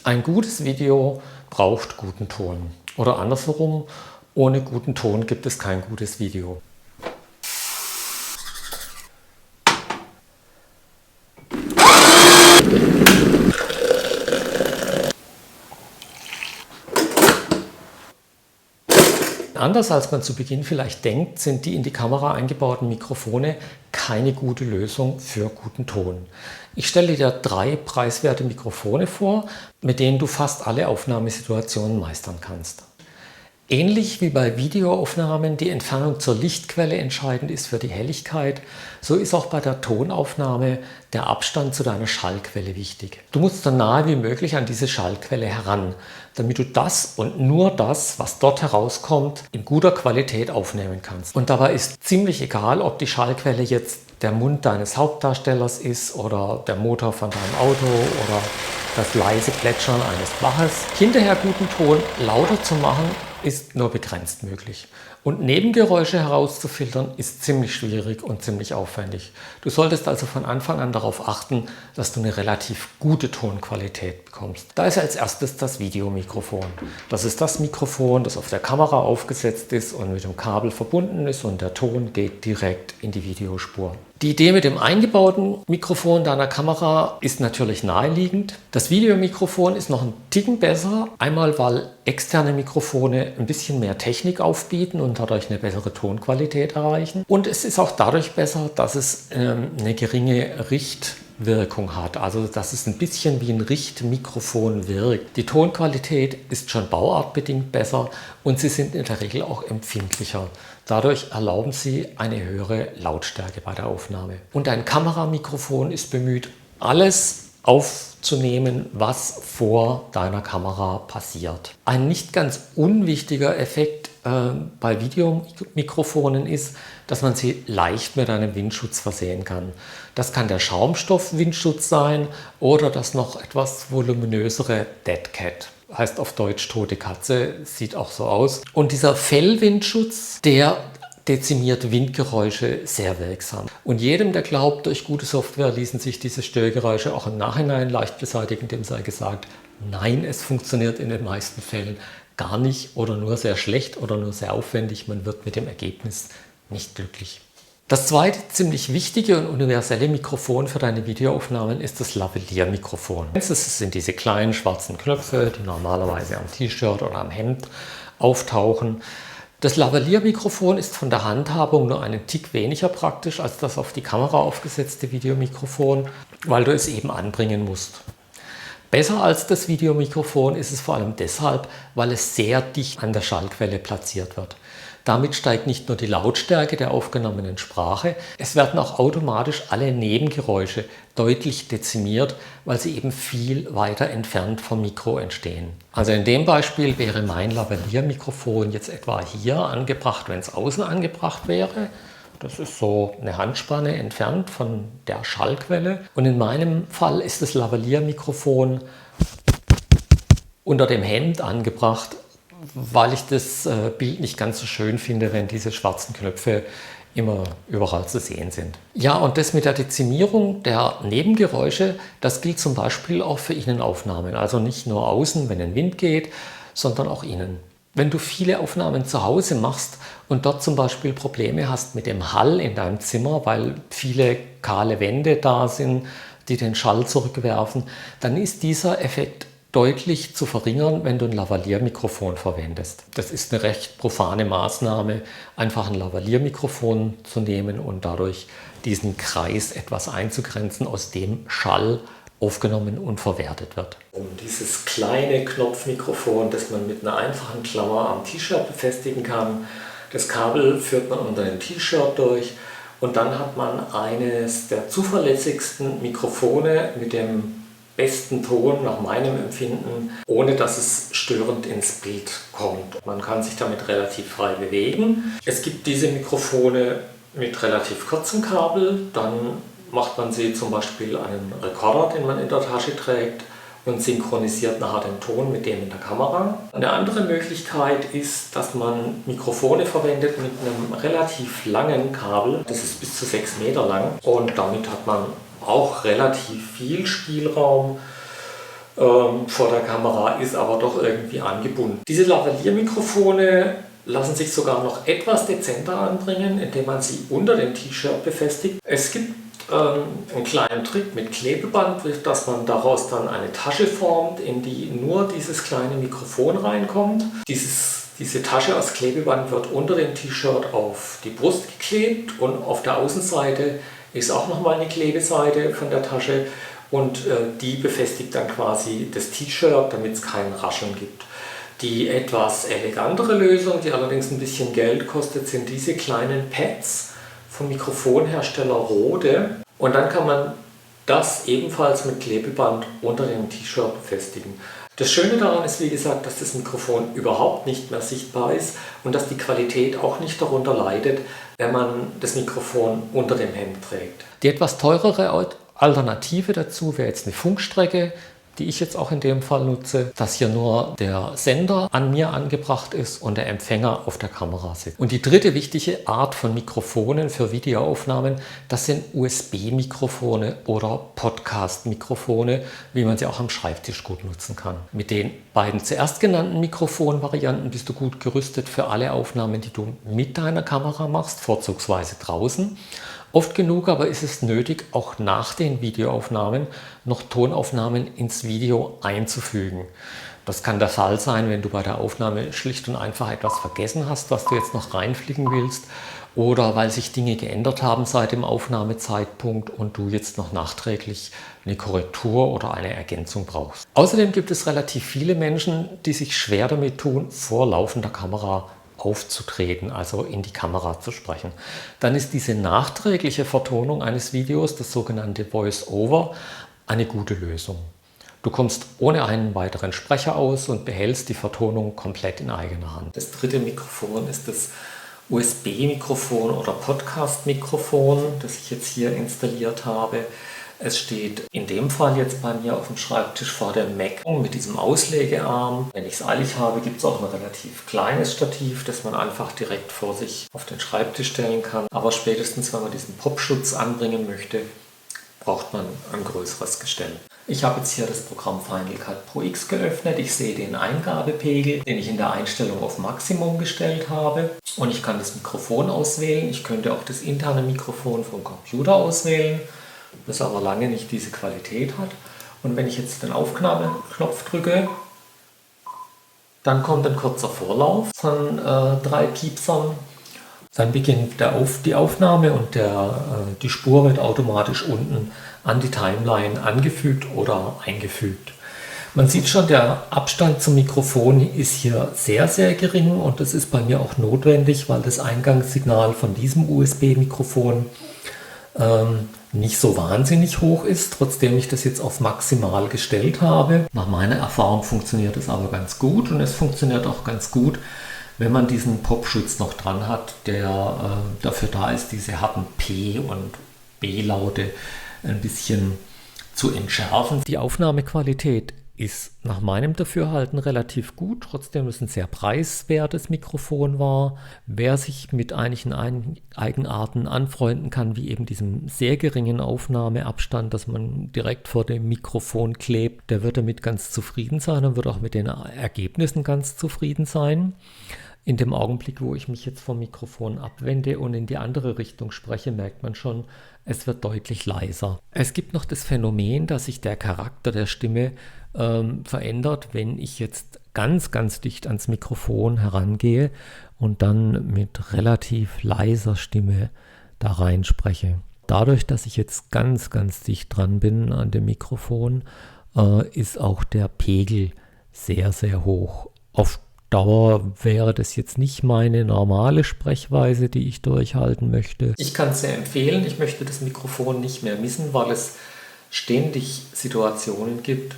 Ein gutes Video braucht guten Ton. Oder andersherum, ohne guten Ton gibt es kein gutes Video. Anders als man zu Beginn vielleicht denkt, sind die in die Kamera eingebauten Mikrofone keine gute Lösung für guten Ton. Ich stelle dir 3 preiswerte Mikrofone vor, mit denen du fast alle Aufnahmesituationen meistern kannst. Ähnlich wie bei Videoaufnahmen die Entfernung zur Lichtquelle entscheidend ist für die Helligkeit, so ist auch bei der Tonaufnahme der Abstand zu deiner Schallquelle wichtig. Du musst so nahe wie möglich an diese Schallquelle heran, damit du das und nur das, was dort herauskommt, in guter Qualität aufnehmen kannst. Und dabei ist ziemlich egal, ob die Schallquelle jetzt der Mund deines Hauptdarstellers ist oder der Motor von deinem Auto oder das leise Plätschern eines Baches. Hinterher guten Ton lauter zu machen, ist nur begrenzt möglich. Und Nebengeräusche herauszufiltern ist ziemlich schwierig und ziemlich aufwendig. Du solltest also von Anfang an darauf achten, dass du eine relativ gute Tonqualität bekommst. Da ist als erstes das Videomikrofon. Das ist das Mikrofon, das auf der Kamera aufgesetzt ist und mit dem Kabel verbunden ist und der Ton geht direkt in die Videospur. Die Idee mit dem eingebauten Mikrofon deiner Kamera ist natürlich naheliegend. Das Videomikrofon ist noch ein Ticken besser. Einmal, weil externe Mikrofone ein bisschen mehr Technik aufbieten und dadurch eine bessere Tonqualität erreichen. Und es ist auch dadurch besser, dass es eine geringe Richtwirkung hat. Also, dass es ein bisschen wie ein Richtmikrofon wirkt. Die Tonqualität ist schon bauartbedingt besser und sie sind in der Regel auch empfindlicher. Dadurch erlauben sie eine höhere Lautstärke bei der Aufnahme. Und ein Kameramikrofon ist bemüht, alles aufzunehmen, was vor deiner Kamera passiert. Ein nicht ganz unwichtiger Effekt bei Videomikrofonen ist, dass man sie leicht mit einem Windschutz versehen kann. Das kann der Schaumstoff-Windschutz sein oder das noch etwas voluminösere Dead Cat. Heißt auf Deutsch tote Katze, sieht auch so aus. Und dieser Fellwindschutz, der dezimiert Windgeräusche sehr wirksam. Und jedem, der glaubt, durch gute Software ließen sich diese Störgeräusche auch im Nachhinein leicht beseitigen, dem sei gesagt, nein, es funktioniert in den meisten Fällen gar nicht oder nur sehr schlecht oder nur sehr aufwendig. Man wird mit dem Ergebnis nicht glücklich. Das zweite ziemlich wichtige und universelle Mikrofon für deine Videoaufnahmen ist das Lavalier-Mikrofon. Das sind diese kleinen schwarzen Knöpfe, die normalerweise am T-Shirt oder am Hemd auftauchen. Das Lavalier-Mikrofon ist von der Handhabung nur einen Tick weniger praktisch als das auf die Kamera aufgesetzte Videomikrofon, weil du es eben anbringen musst. Besser als das Videomikrofon ist es vor allem deshalb, weil es sehr dicht an der Schallquelle platziert wird. Damit steigt nicht nur die Lautstärke der aufgenommenen Sprache, es werden auch automatisch alle Nebengeräusche deutlich dezimiert, weil sie eben viel weiter entfernt vom Mikro entstehen. Also in dem Beispiel wäre mein Lavalier-Mikrofon jetzt etwa hier angebracht, wenn es außen angebracht wäre. Das ist so eine Handspanne entfernt von der Schallquelle. Und in meinem Fall ist das Lavalier-Mikrofon unter dem Hemd angebracht, weil ich das Bild nicht ganz so schön finde, wenn diese schwarzen Knöpfe immer überall zu sehen sind. Ja, und das mit der Dezimierung der Nebengeräusche, das gilt zum Beispiel auch für Innenaufnahmen. Also nicht nur außen, wenn ein Wind geht, sondern auch innen. Wenn du viele Aufnahmen zu Hause machst und dort zum Beispiel Probleme hast mit dem Hall in deinem Zimmer, weil viele kahle Wände da sind, die den Schall zurückwerfen, dann ist dieser Effekt deutlich zu verringern, wenn du ein Lavalier-Mikrofon verwendest. Das ist eine recht profane Maßnahme, einfach ein Lavalier-Mikrofon zu nehmen und dadurch diesen Kreis etwas einzugrenzen, aus dem Schall aufgenommen und verwertet wird. Um dieses kleine Knopfmikrofon, das man mit einer einfachen Klammer am T-Shirt befestigen kann, das Kabel führt man unter dem T-Shirt durch und dann hat man eines der zuverlässigsten Mikrofone mit dem besten Ton nach meinem Empfinden, ohne dass es störend ins Bild kommt. Man kann sich damit relativ frei bewegen. Es gibt diese Mikrofone mit relativ kurzem Kabel, dann macht man sie zum Beispiel an einen Rekorder, den man in der Tasche trägt und synchronisiert nachher den Ton mit dem in der Kamera. Eine andere Möglichkeit ist, dass man Mikrofone verwendet mit einem relativ langen Kabel, das ist bis zu 6 Meter lang und damit hat man auch relativ viel Spielraum, vor der Kamera, ist aber doch irgendwie angebunden. Diese Lavalier-Mikrofone lassen sich sogar noch etwas dezenter anbringen, indem man sie unter dem T-Shirt befestigt. Es gibt einen kleinen Trick mit Klebeband, dass man daraus dann eine Tasche formt, in die nur dieses kleine Mikrofon reinkommt. Diese Tasche aus Klebeband wird unter dem T-Shirt auf die Brust geklebt und auf der Außenseite ist auch nochmal eine Klebeseite von der Tasche und die befestigt dann quasi das T-Shirt, damit es kein Rascheln gibt. Die etwas elegantere Lösung, die allerdings ein bisschen Geld kostet, sind diese kleinen Pads vom Mikrofonhersteller Rode. Und dann kann man das ebenfalls mit Klebeband unter dem T-Shirt befestigen. Das Schöne daran ist, wie gesagt, dass das Mikrofon überhaupt nicht mehr sichtbar ist und dass die Qualität auch nicht darunter leidet, wenn man das Mikrofon unter dem Hemd trägt. Die etwas teurere Alternative dazu wäre jetzt eine Funkstrecke, die ich jetzt auch in dem Fall nutze, dass hier nur der Sender an mir angebracht ist und der Empfänger auf der Kamera sitzt. Und die dritte wichtige Art von Mikrofonen für Videoaufnahmen, das sind USB-Mikrofone oder Podcast-Mikrofone, wie man sie auch am Schreibtisch gut nutzen kann. Mit den beiden zuerst genannten Mikrofonvarianten bist du gut gerüstet für alle Aufnahmen, die du mit deiner Kamera machst, vorzugsweise draußen. Oft genug aber ist es nötig, auch nach den Videoaufnahmen noch Tonaufnahmen ins Video einzufügen. Das kann der Fall sein, wenn du bei der Aufnahme schlicht und einfach etwas vergessen hast, was du jetzt noch reinfliegen willst, oder weil sich Dinge geändert haben seit dem Aufnahmezeitpunkt und du jetzt noch nachträglich eine Korrektur oder eine Ergänzung brauchst. Außerdem gibt es relativ viele Menschen, die sich schwer damit tun, vor laufender Kamera aufzutreten, also in die Kamera zu sprechen. Dann ist diese nachträgliche Vertonung eines Videos, das sogenannte Voice-Over, eine gute Lösung. Du kommst ohne einen weiteren Sprecher aus und behältst die Vertonung komplett in eigener Hand. Das dritte Mikrofon ist das USB-Mikrofon oder Podcast-Mikrofon, das ich jetzt hier installiert habe. Es steht in dem Fall jetzt bei mir auf dem Schreibtisch vor dem Mac mit diesem Auslegearm. Wenn ich es eilig habe, gibt es auch ein relativ kleines Stativ, das man einfach direkt vor sich auf den Schreibtisch stellen kann. Aber spätestens, wenn man diesen Popschutz anbringen möchte, braucht man ein größeres Gestell. Ich habe jetzt hier das Programm Final Cut Pro X geöffnet. Ich sehe den Eingabepegel, den ich in der Einstellung auf Maximum gestellt habe. Und ich kann das Mikrofon auswählen. Ich könnte auch das interne Mikrofon vom Computer auswählen, das aber lange nicht diese Qualität hat. Und wenn ich jetzt den Aufnahmeknopf drücke, dann kommt ein kurzer Vorlauf von 3 Piepsern. Dann beginnt die Aufnahme und die Spur wird automatisch unten an die Timeline angefügt oder eingefügt. Man sieht schon, der Abstand zum Mikrofon ist hier sehr, sehr gering und das ist bei mir auch notwendig, weil das Eingangssignal von diesem USB-Mikrofon nicht so wahnsinnig hoch ist, trotzdem ich das jetzt auf maximal gestellt habe. Nach meiner Erfahrung funktioniert es aber ganz gut und es funktioniert auch ganz gut, wenn man diesen Popschutz noch dran hat, der dafür da ist, diese harten P- und B-Laute ein bisschen zu entschärfen. Die Aufnahmequalität ist nach meinem Dafürhalten relativ gut, trotzdem es ein sehr preiswertes Mikrofon war. Wer sich mit einigen Eigenarten anfreunden kann, wie eben diesem sehr geringen Aufnahmeabstand, dass man direkt vor dem Mikrofon klebt, der wird damit ganz zufrieden sein und wird auch mit den Ergebnissen ganz zufrieden sein. In dem Augenblick, wo ich mich jetzt vom Mikrofon abwende und in die andere Richtung spreche, merkt man schon, es wird deutlich leiser. Es gibt noch das Phänomen, dass sich der Charakter der Stimme verändert, wenn ich jetzt ganz, ganz dicht ans Mikrofon herangehe und dann mit relativ leiser Stimme da rein spreche. Dadurch, dass ich jetzt ganz, ganz dicht dran bin an dem Mikrofon, ist auch der Pegel sehr, sehr hoch. Auf Dauer wäre das jetzt nicht meine normale Sprechweise, die ich durchhalten möchte. Ich kann es sehr empfehlen. Ich möchte das Mikrofon nicht mehr missen, weil es ständig Situationen gibt,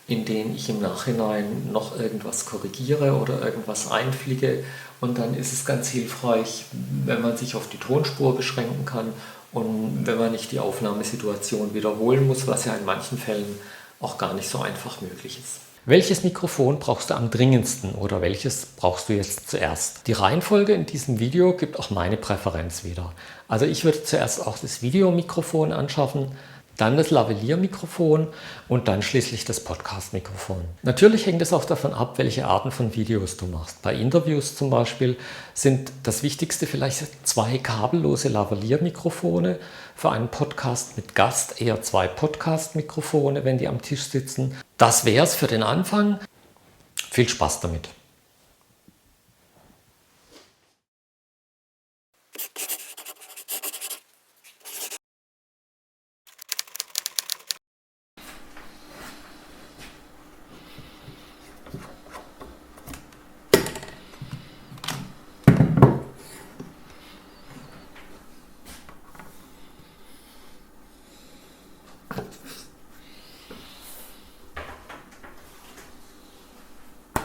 in denen ich im Nachhinein noch irgendwas korrigiere oder irgendwas einfliege. Und dann ist es ganz hilfreich, wenn man sich auf die Tonspur beschränken kann und wenn man nicht die Aufnahmesituation wiederholen muss, was ja in manchen Fällen auch gar nicht so einfach möglich ist. Welches Mikrofon brauchst du am dringendsten oder welches brauchst du jetzt zuerst? Die Reihenfolge in diesem Video gibt auch meine Präferenz wieder. Also ich würde zuerst auch das Videomikrofon anschaffen, dann das Lavalier-Mikrofon und dann schließlich das Podcast-Mikrofon. Natürlich hängt es auch davon ab, welche Arten von Videos du machst. Bei Interviews zum Beispiel sind das Wichtigste vielleicht 2 kabellose Lavalier-Mikrofone, für einen Podcast mit Gast eher 2 Podcast-Mikrofone, wenn die am Tisch sitzen. Das wäre es für den Anfang. Viel Spaß damit!